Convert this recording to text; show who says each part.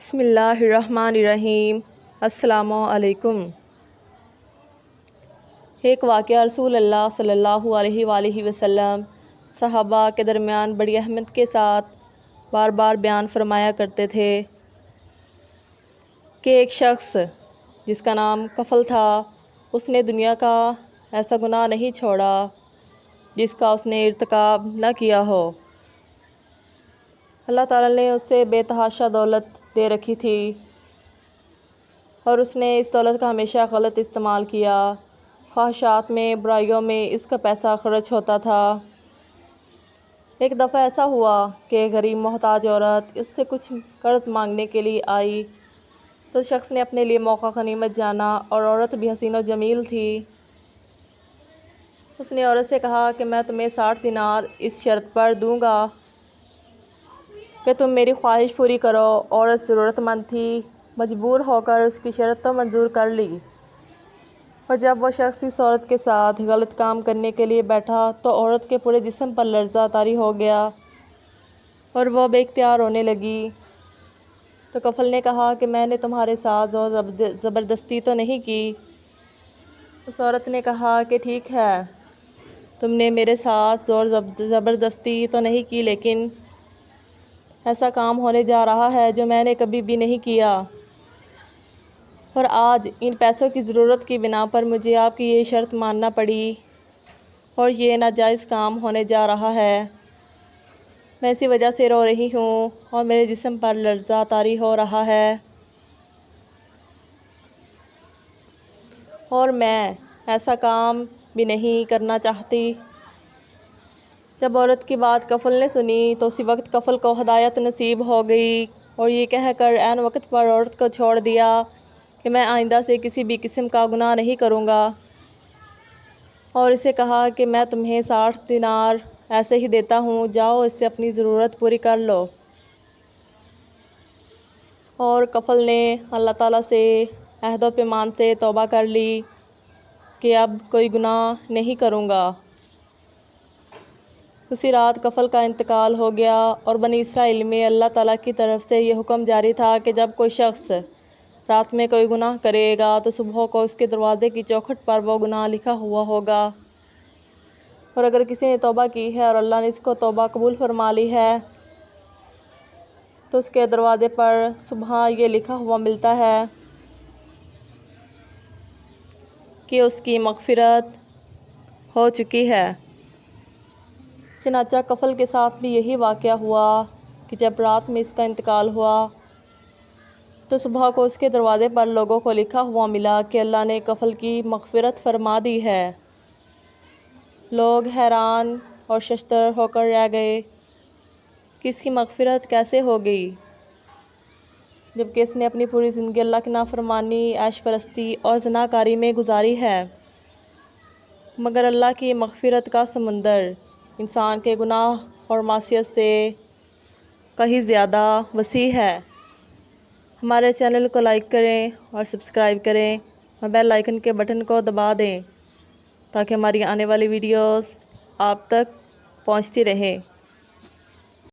Speaker 1: بسم اللہ الرحمن الرحیم۔ السلام علیکم۔ ایک واقعہ رسول اللہ صلی اللہ علیہ وآلہ وسلم صحابہ کے درمیان بڑی اہمیت کے ساتھ بار بار بیان فرمایا کرتے تھے کہ ایک شخص جس کا نام کفل تھا، اس نے دنیا کا ایسا گناہ نہیں چھوڑا جس کا اس نے ارتکاب نہ کیا ہو۔ اللہ تعالیٰ نے اسے بے تحاشا دولت دے رکھی تھی اور اس نے اس دولت کا ہمیشہ غلط استعمال کیا۔ خواہشات میں، برائیوں میں اس کا پیسہ خرچ ہوتا تھا۔ ایک دفعہ ایسا ہوا کہ غریب محتاج عورت اس سے کچھ قرض مانگنے کے لیے آئی تو شخص نے اپنے لیے موقع غنیمت جانا، اور عورت بھی حسین و جمیل تھی۔ اس نے عورت سے کہا کہ میں تمہیں 60 دینار اس شرط پر دوں گا کہ تم میری خواہش پوری کرو۔ عورت ضرورت مند تھی، مجبور ہو کر اس کی شرط تو منظور کر لی، اور جب وہ شخص اس عورت کے ساتھ غلط کام کرنے کے لیے بیٹھا تو عورت کے پورے جسم پر لرزہ طاری ہو گیا اور وہ بے اختیار رونے لگی۔ تو کفل نے کہا کہ میں نے تمہارے ساتھ زور زبردستی تو نہیں کی؟ اس عورت نے کہا کہ ٹھیک ہے، تم نے میرے ساتھ زور زبردستی تو نہیں کی، لیکن ایسا کام ہونے جا رہا ہے جو میں نے کبھی بھی نہیں کیا، اور آج ان پیسوں کی ضرورت کی بنا پر مجھے آپ کی یہ شرط ماننا پڑی، اور یہ ناجائز کام ہونے جا رہا ہے۔ میں اسی وجہ سے رو رہی ہوں اور میرے جسم پر لرزہ طاری ہو رہا ہے، اور میں ایسا کام بھی نہیں کرنا چاہتی۔ جب عورت کی بات کفل نے سنی تو اسی وقت کفل کو ہدایت نصیب ہو گئی، اور یہ کہہ کر عین وقت پر عورت کو چھوڑ دیا کہ میں آئندہ سے کسی بھی قسم کا گناہ نہیں کروں گا، اور اسے کہا کہ میں تمہیں 60 دینار ایسے ہی دیتا ہوں، جاؤ اس سے اپنی ضرورت پوری کر لو۔ اور کفل نے اللہ تعالیٰ سے عہد و پیمان سے توبہ کر لی کہ اب کوئی گناہ نہیں کروں گا۔ اسی رات کفل کا انتقال ہو گیا، اور بنی اسرائیل میں اللہ تعالیٰ کی طرف سے یہ حکم جاری تھا کہ جب کوئی شخص رات میں کوئی گناہ کرے گا تو صبح کو اس کے دروازے کی چوکھٹ پر وہ گناہ لکھا ہوا ہوگا، اور اگر کسی نے توبہ کی ہے اور اللہ نے اس کو توبہ قبول فرما لی ہے تو اس کے دروازے پر صبح یہ لکھا ہوا ملتا ہے کہ اس کی مغفرت ہو چکی ہے۔ چنانچہ کفل کے ساتھ بھی یہی واقعہ ہوا کہ جب رات میں اس کا انتقال ہوا تو صبح کو اس کے دروازے پر لوگوں کو لکھا ہوا ملا کہ اللہ نے کفل کی مغفرت فرما دی ہے۔ لوگ حیران اور ششدر ہو کر رہ گئے کہ اس کی مغفرت کیسے ہو گئی، جبکہ اس نے اپنی پوری زندگی اللہ کی نافرمانی، عیش پرستی اور زناکاری میں گزاری ہے۔ مگر اللہ کی مغفرت کا سمندر انسان کے گناہ اور معصیت سے کہیں زیادہ وسیع ہے۔ ہمارے چینل کو لائک کریں اور سبسکرائب کریں، اور بیل آئیکن کے بٹن کو دبا دیں تاکہ ہماری آنے والی ویڈیوز آپ تک پہنچتی رہیں۔